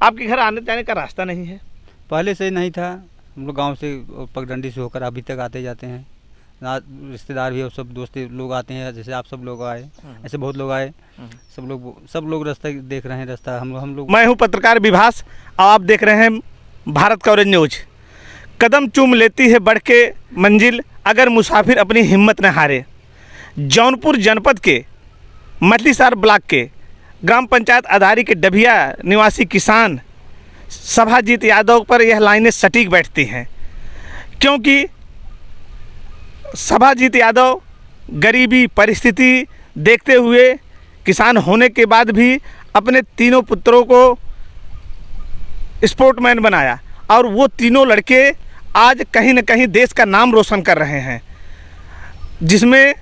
आपके घर आने जाने का रास्ता नहीं है? पहले से नहीं था, हम लोग गांव से पगडंडी से होकर अभी तक आते जाते हैं। रिश्तेदार भी और सब दोस्त लोग आते हैं, जैसे आप सब लोग आए, ऐसे बहुत लोग आए। सब लोग रास्ता देख रहे हैं, रास्ता हम लोग। मैं हूं पत्रकार विभास और आप देख रहे हैं भारत कवरेज न्यूज। कदम चूम लेती है बढ़ के मंजिल, अगर मुसाफिर अपनी हिम्मत न हारे। जौनपुर जनपद के मछलीशहर ब्लॉक के ग्राम पंचायत अधारी के डभिया निवासी किसान सभाजीत यादव पर यह लाइनें सटीक बैठती हैं, क्योंकि सभाजीत यादव गरीबी परिस्थिति देखते हुए किसान होने के बाद भी अपने तीनों पुत्रों को स्पोर्टमैन बनाया और वो तीनों लड़के आज कहीं न कहीं देश का नाम रोशन कर रहे हैं, जिसमें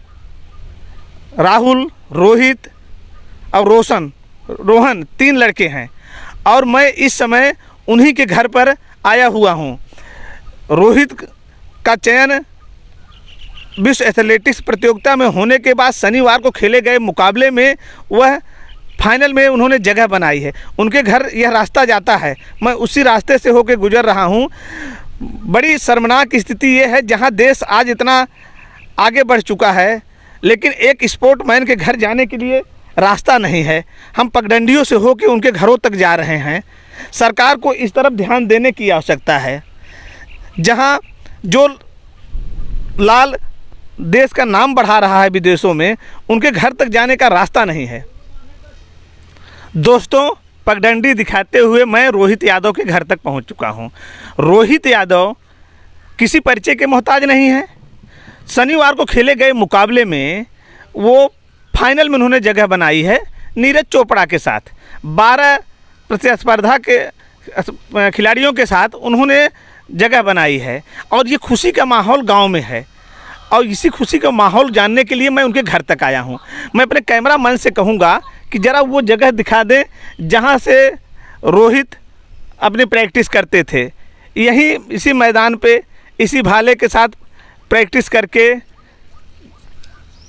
राहुल, रोहित और रोहन 3 लड़के हैं। और मैं इस समय उन्हीं के घर पर आया हुआ हूँ। रोहित का चयन विश्व एथलेटिक्स प्रतियोगिता में होने के बाद शनिवार को खेले गए मुकाबले में वह फाइनल में उन्होंने जगह बनाई है। उनके घर यह रास्ता जाता है, मैं उसी रास्ते से होकर गुजर रहा हूँ। बड़ी शर्मनाक स्थिति ये है, जहाँ देश आज इतना आगे बढ़ चुका है, लेकिन एक स्पोर्टमैन के घर जाने के लिए रास्ता नहीं है। हम पगडंडियों से होकर उनके घरों तक जा रहे हैं। सरकार को इस तरफ ध्यान देने की आवश्यकता है। जहाँ जो लाल देश का नाम बढ़ा रहा है विदेशों में, उनके घर तक जाने का रास्ता नहीं है। दोस्तों, पगडंडी दिखाते हुए मैं रोहित यादव के घर तक पहुंच चुका हूं। रोहित यादव किसी परिचय के मोहताज नहीं है। शनिवार को खेले गए मुकाबले में वो फाइनल में उन्होंने जगह बनाई है नीरज चोपड़ा के साथ। 12 प्रतिस्पर्धा के खिलाड़ियों के साथ उन्होंने जगह बनाई है और ये खुशी का माहौल गांव में है। और इसी खुशी का माहौल जानने के लिए मैं उनके घर तक आया हूं। मैं अपने कैमरा मैन से कहूंगा कि ज़रा वो जगह दिखा दें जहां से रोहित अपनी प्रैक्टिस करते थे। यहीं इसी मैदान पे इसी भाले के साथ प्रैक्टिस करके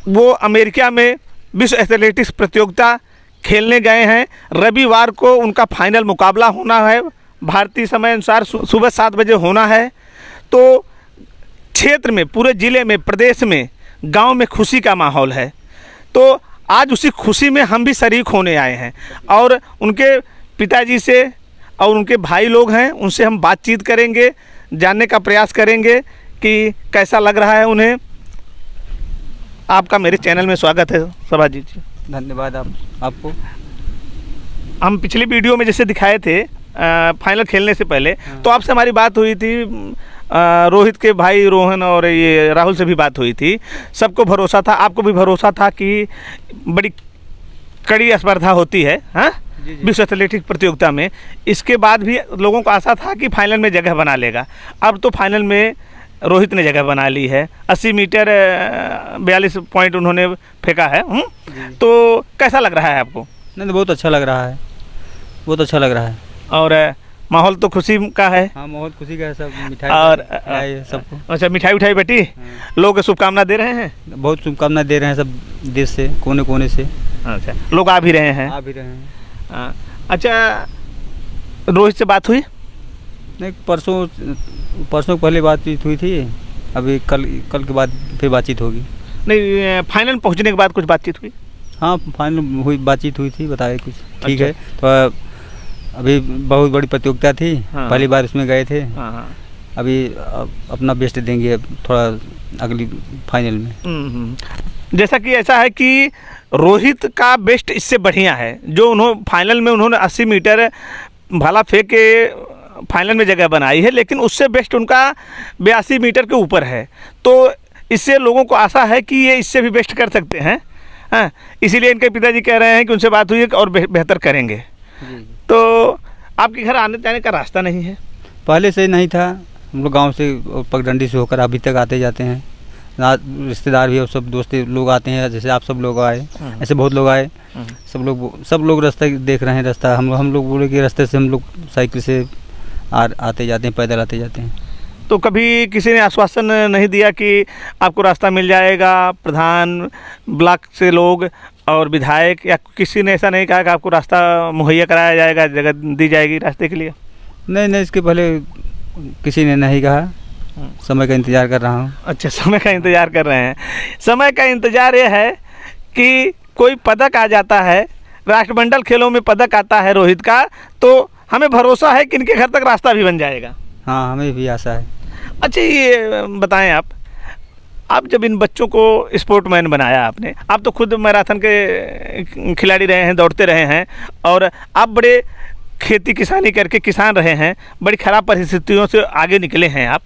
वो अमेरिका में विश्व एथलेटिक्स प्रतियोगिता खेलने गए हैं। रविवार को उनका फाइनल मुकाबला होना है, भारतीय समय अनुसार सुबह 7 बजे होना है। तो क्षेत्र में, पूरे ज़िले में, प्रदेश में, गांव में खुशी का माहौल है। तो आज उसी खुशी में हम भी शरीक होने आए हैं और उनके पिताजी से और उनके भाई लोग हैं, उनसे हम बातचीत करेंगे, जानने का प्रयास करेंगे कि कैसा लग रहा है उन्हें। आपका मेरे चैनल में स्वागत है सभाजीत जी। धन्यवाद आपको। हम पिछली वीडियो में जैसे दिखाए थे फाइनल खेलने से पहले, तो आपसे हमारी बात हुई थी, रोहित के भाई रोहन और ये राहुल से भी बात हुई थी। सबको भरोसा था, आपको भी भरोसा था कि बड़ी कड़ी स्पर्धा होती है, हाँ, विश्व एथलेटिक्स प्रतियोगिता में। इसके बाद भी लोगों को आशा था कि फाइनल में जगह बना लेगा। अब तो फाइनल में रोहित ने जगह बना ली है। 80 मीटर 42 पॉइंट उन्होंने फेंका है। तो कैसा लग रहा है आपको? नहीं, तो बहुत अच्छा लग रहा है, बहुत अच्छा लग रहा है। और माहौल तो खुशी का है। हाँ, माहौल खुशी का है। सब मिठाई और सबको। अच्छा, मिठाई उठाई बेटी, लोग शुभकामना दे रहे हैं? बहुत शुभकामना दे रहे हैं सब देश से, कोने कोने से। अच्छा, लोग आ भी रहे हैं? आ भी रहे हैं। अच्छा, रोहित से बात हुई? नहीं, परसों पहले बातचीत हुई थी, अभी कल के बाद फिर बातचीत होगी। नहीं, फाइनल पहुंचने के बाद कुछ बातचीत हुई? हाँ, फाइनल बातचीत हुई थी, बताए कुछ ठीक है। तो अभी बहुत बड़ी प्रतियोगिता थी। हाँ। पहली बार उसमें गए थे। हाँ। अभी अपना बेस्ट देंगे थोड़ा अगली फाइनल में। जैसा कि ऐसा है कि रोहित का बेस्ट इससे बढ़िया है, जो उन्होंने फाइनल में उन्होंने 80 मीटर भाला फेंक के फाइनल में जगह बनाई है, लेकिन उससे बेस्ट उनका 82 मीटर के ऊपर है। तो इससे लोगों को आशा है कि ये इससे भी बेस्ट कर सकते हैं। हाँ, इसीलिए इनके पिताजी कह रहे हैं कि उनसे बात हुई है और बेहतर करेंगे। तो आपके घर आने जाने का रास्ता नहीं है? पहले से नहीं था, हम लोग गांव से पगडंडी से होकर अभी तक आते जाते हैं। रिश्तेदार भी और सब दोस्त लोग आते हैं, जैसे आप सब लोग आए, ऐसे बहुत लोग आए। सब लोग रास्ता देख रहे हैं, रास्ता हम लोग बोले कि रास्ते से हम लोग साइकिल से आते जाते हैं, पैदल आते जाते हैं। तो कभी किसी ने आश्वासन नहीं दिया कि आपको रास्ता मिल जाएगा? प्रधान, ब्लॉक से लोग और विधायक या किसी ने ऐसा नहीं कहा कि आपको रास्ता मुहैया कराया जाएगा, जगह दी जाएगी रास्ते के लिए? नहीं, इसके पहले किसी ने नहीं कहा। समय का इंतज़ार कर रहा हूँ। अच्छा, समय का इंतज़ार कर रहे हैं। समय का इंतज़ार ये है कि कोई पदक आ जाता है, राष्ट्रमंडल खेलों में पदक आता है रोहित का, तो हमें भरोसा है कि इनके घर तक रास्ता भी बन जाएगा। हाँ, हमें भी आशा है। अच्छा, ये बताएं आप जब इन बच्चों को स्पोर्टमैन बनाया आपने, आप तो खुद मैराथन के खिलाड़ी रहे हैं, दौड़ते रहे हैं, और आप बड़े खेती किसानी करके किसान रहे हैं, बड़ी ख़राब परिस्थितियों से आगे निकले हैं आप,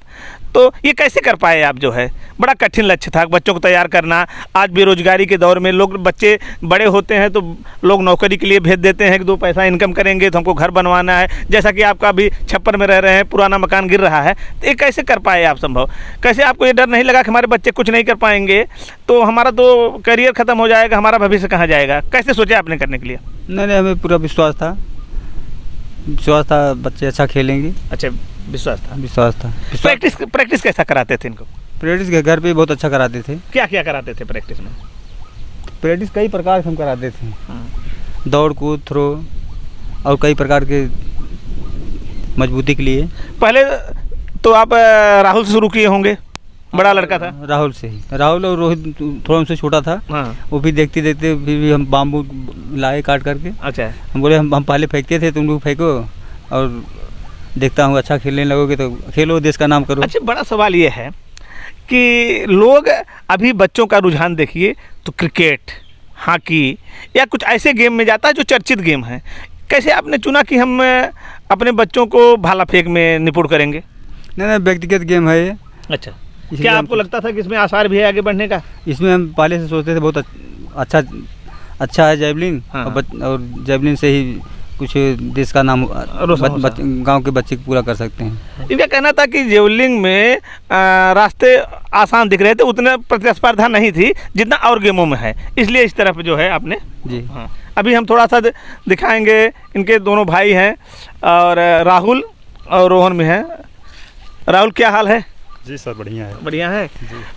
तो ये कैसे कर पाए आप? जो है बड़ा कठिन लक्ष्य था बच्चों को तैयार करना। आज बेरोजगारी के दौर में बच्चे बड़े होते हैं तो लोग नौकरी के लिए भेज देते हैं कि 2 पैसा इनकम करेंगे तो हमको घर बनवाना है, जैसा कि आपका भी छप्पर में रह रहे हैं, पुराना मकान गिर रहा है, तो ये कैसे कर पाए आप संभव? कैसे आपको ये डर नहीं लगा कि हमारे बच्चे कुछ नहीं कर पाएंगे तो हमारा तो करियर ख़त्म हो जाएगा, हमारा भविष्य कहाँ जाएगा? कैसे सोचा आपने करने के लिए? नहीं, हमें पूरा विश्वास था बच्चे अच्छा खेलेंगे। अच्छा, विश्वास था। प्रैक्टिस कैसा कराते थे इनको? प्रैक्टिस के घर पे बहुत अच्छा कराते थे। क्या क्या कराते थे प्रैक्टिस में? प्रैक्टिस कई प्रकार से हम कराते थे, दौड़ कूद थ्रो और कई प्रकार के मजबूती के लिए। पहले तो आप राहुल से शुरू किए होंगे, बड़ा लड़का था। राहुल से ही, राहुल और रोहित थोड़ा हमसे छोटा था। हाँ। वो भी देखते फिर भी हम बाम्बू लाए काट करके। अच्छा, हम बोले हम पहले फेंकते थे, तुम लोग फेंको और देखता हूँ अच्छा खेलने लगोगे तो खेलो, देश का नाम करो। अच्छा, बड़ा सवाल ये है कि लोग अभी बच्चों का रुझान देखिए तो क्रिकेट, हॉकी या कुछ ऐसे गेम में जाता है जो चर्चित गेम है। कैसे आपने चुना कि हम अपने बच्चों को भाला फेंक में निपुण करेंगे? नहीं, व्यक्तिगत गेम है ये। अच्छा, क्या आपको लगता था कि इसमें आसार भी है आगे बढ़ने का? इसमें हम पहले से सोचते थे बहुत अच्छा है जेवलिन। हाँ। और जेवलिन से ही कुछ देश का नाम गांव के बच्चे पूरा कर सकते हैं। इनका कहना था कि जेवलिंग में रास्ते आसान दिख रहे थे, उतने प्रतिस्पर्धा नहीं थी जितना और गेमों में है, इसलिए इस तरफ जो है आपने। जी हाँ, अभी हम थोड़ा सा दिखाएंगे। इनके दोनों भाई हैं और राहुल और रोहन में है। राहुल, क्या हाल है? जी सर, बढ़िया है।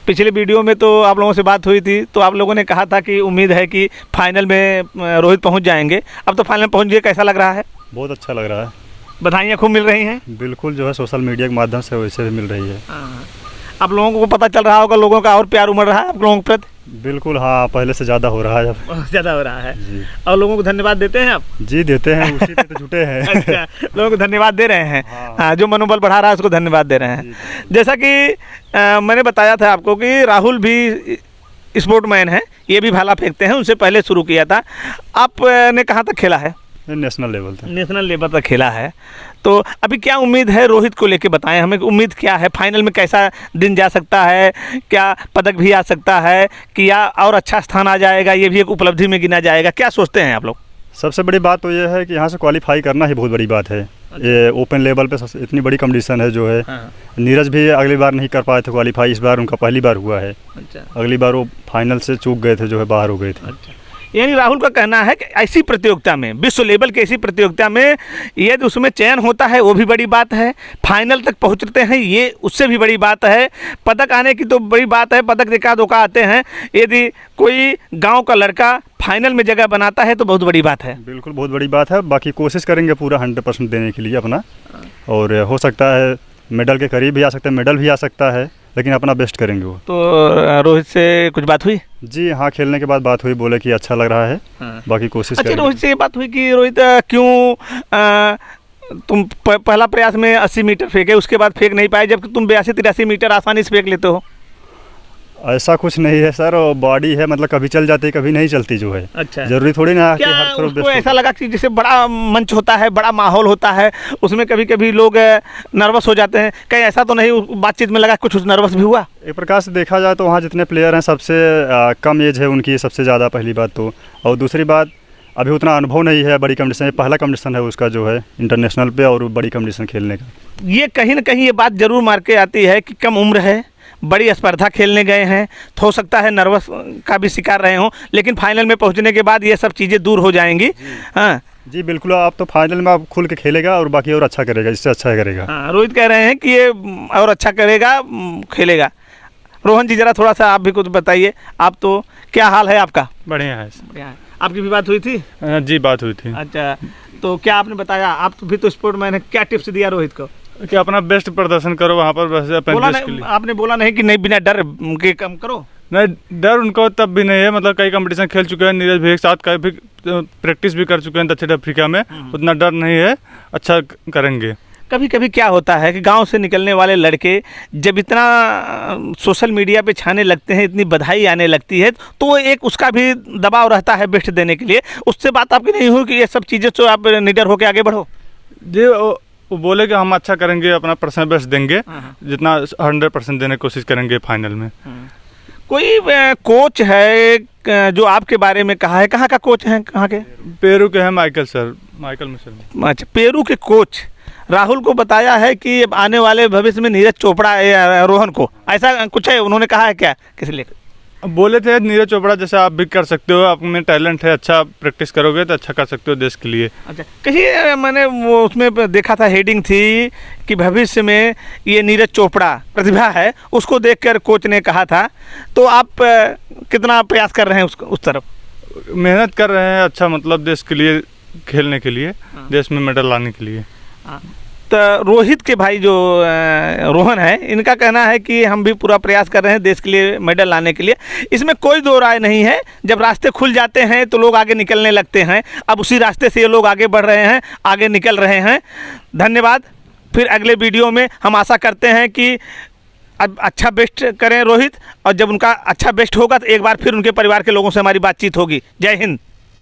पिछले वीडियो में तो आप लोगों से बात हुई थी तो आप लोगों ने कहा था कि उम्मीद है कि फाइनल में रोहित पहुंच जाएंगे। अब तो फाइनल पहुंच गए, कैसा लग रहा है? बहुत अच्छा लग रहा है। बधाइयाँ खूब मिल रही हैं? बिल्कुल, जो है सोशल मीडिया के माध्यम से वैसे भी मिल रही है। आप लोगों को पता चल रहा होगा, लोगों का और प्यार उमड़ रहा है आप लोगों के प्रति? बिल्कुल, हाँ, पहले से ज़्यादा हो रहा है अब। ज़्यादा हो रहा है जी। और लोगों को धन्यवाद देते हैं आप? जी देते हैं, उसी पे तो जुटे हैं। अच्छा, लोगों को धन्यवाद दे रहे हैं। हाँ। हाँ, जो मनोबल बढ़ा रहा है उसको धन्यवाद दे रहे हैं। जैसा कि मैंने बताया था आपको कि राहुल भी स्पोर्टमैन है, ये भी भाला फेंकते हैं, उनसे पहले शुरू किया था। आपने कहाँ तक खेला है? नेशनल लेवल तक खेला है। तो अभी क्या उम्मीद है रोहित को लेके, बताएं हमें, उम्मीद क्या है? फाइनल में कैसा दिन जा सकता है? क्या पदक भी आ सकता है कि या और अच्छा स्थान आ जाएगा, ये भी एक उपलब्धि में गिना जाएगा? क्या सोचते हैं आप लोग? सबसे बड़ी बात तो ये है कि यहाँ से क्वालिफाई करना ही बहुत बड़ी बात है। ये ओपन लेवल पे इतनी बड़ी कंपटीशन है जो है। हाँ। नीरज भी अगली बार नहीं कर पाए थे क्वालिफाई, इस बार उनका पहली बार हुआ है। अच्छा। अगली बार वो फाइनल से चूक गए थे, जो है बाहर हो गए थे। अच्छा, यानी राहुल का कहना है कि ऐसी प्रतियोगिता में, विश्व लेवल की ऐसी प्रतियोगिता में यदि उसमें चयन होता है वो भी बड़ी बात है, फाइनल तक पहुंचते हैं ये उससे भी बड़ी बात है, पदक आने की तो बड़ी बात है, पदक देखा धोखा आते हैं। यदि कोई गांव का लड़का फाइनल में जगह बनाता है तो बहुत बड़ी बात है। बिल्कुल, बहुत बड़ी बात है। बाकी कोशिश करेंगे पूरा 100% देने के लिए अपना, और हो सकता है मेडल के करीब भी आ सकता है, मेडल भी आ सकता है, लेकिन अपना बेस्ट करेंगे वो। तो रोहित से कुछ बात हुई? जी हाँ, खेलने के बाद बात हुई, बोले कि अच्छा लग रहा है। हाँ। बाकी कोशिश अच्छा, रोहित से ये बात हुई कि रोहित क्यों तुम पहला प्रयास में 80 मीटर फेंके, उसके बाद फेंक नहीं पाए, जबकि तुम 82-83 मीटर आसानी से फेंक लेते हो? ऐसा कुछ नहीं है सर, बॉडी है, मतलब कभी चल जाती कभी नहीं चलती जो है। अच्छा, जरूरी थोड़ी ना कि हर तरफ बेस्ट। ऐसा लगा कि जैसे बड़ा मंच होता है, बड़ा माहौल होता है, उसमें कभी कभी लोग नर्वस हो जाते हैं, कहीं ऐसा तो नहीं बातचीत में लगा कुछ नर्वस भी हुआ? एक प्रकार से देखा जाए तो वहाँ जितने प्लेयर हैं सबसे कम एज है उनकी, सबसे ज़्यादा, पहली बात तो। और दूसरी बात, अभी उतना अनुभव नहीं है बड़ी कंपटीशन, पहला कंपटीशन है उसका जो है इंटरनेशनल पे और बड़ी कंपटीशन खेलने का। ये कहीं ना कहीं ये बात जरूर मार के आती है कि कम उम्र है, बड़ी स्पर्धा खेलने गए हैं, तो हो सकता है नर्वस का भी शिकार रहे हों, लेकिन फाइनल में पहुंचने के बाद ये सब चीज़ें दूर हो जाएंगी। हाँ जी बिल्कुल, आप तो फाइनल में आप खुल के खेलेगा और बाकी और अच्छा करेगा, इससे अच्छा करेगा। हाँ, रोहित कह रहे हैं कि ये और अच्छा करेगा, खेलेगा। रोहन जी जरा थोड़ा सा आप भी कुछ बताइए, आप तो क्या हाल है आपका? बढ़िया है। बढ़िया है। आपकी भी बात हुई थी? जी बात हुई थी अच्छा, तो क्या आपने बताया, आप भी तो स्पोर्टमैन है, क्या टिप्स दिया रोहित को? कि अपना बेस्ट प्रदर्शन करो वहाँ पर, बस अपने बोला देश के नहीं, लिए। आपने बोला नहीं कि नहीं बिना डर के कम करो? नहीं, डर उनको तब भी नहीं है, मतलब कई कंपटीशन खेल चुके हैं नीरज भैया के साथ, कई भी प्रैक्टिस भी कर चुके हैं दक्षिण अफ्रीका में, उतना डर नहीं है, अच्छा करेंगे। कभी कभी क्या होता है कि गांव से निकलने वाले लड़के जब इतना सोशल मीडिया पे छाने लगते हैं, इतनी बधाई आने लगती है, तो एक उसका भी दबाव रहता है बेस्ट देने के लिए। उससे बात आपकी नहीं हुई कि ये सब चीज़ें तो आप निडर होकर आगे बढ़ो? जी वो बोले कि हम अच्छा करेंगे, अपना पर्सनल बेस्ट देंगे, जितना 100% देने की कोशिश करेंगे फाइनल में। कोई कोच है जो आपके बारे में कहा है? कहाँ का कोच है, कहाँ के? पेरू के हैं माइकल मिशेल। अच्छा, पेरू के कोच राहुल को बताया है कि अब आने वाले भविष्य में नीरज चोपड़ा या रोहन को, ऐसा कुछ है उन्होंने कहा है क्या किसी लिए? बोले थे नीरज चोपड़ा जैसे आप भी कर सकते हो, आप में टैलेंट है, अच्छा प्रैक्टिस करोगे तो अच्छा कर सकते हो देश के लिए। अच्छा, कहीं मैंने वो उसमें देखा था, हेडिंग थी कि भविष्य में ये नीरज चोपड़ा प्रतिभा है, उसको देखकर कोच ने कहा था। तो आप कितना प्रयास कर रहे हैं उस तरफ? मेहनत कर रहे हैं, अच्छा मतलब देश के लिए खेलने के लिए, देश में मेडल लाने के लिए। तो रोहित के भाई जो रोहन है, इनका कहना है कि हम भी पूरा प्रयास कर रहे हैं देश के लिए मेडल लाने के लिए। इसमें कोई दो राय नहीं है, जब रास्ते खुल जाते हैं तो लोग आगे निकलने लगते हैं। अब उसी रास्ते से ये लोग आगे बढ़ रहे हैं, आगे निकल रहे हैं। धन्यवाद। फिर अगले वीडियो में हम आशा करते हैं कि अब अच्छा बेस्ट करें रोहित, और जब उनका अच्छा बेस्ट होगा तो एक बार फिर उनके परिवार के लोगों से हमारी बातचीत होगी। जय हिंद।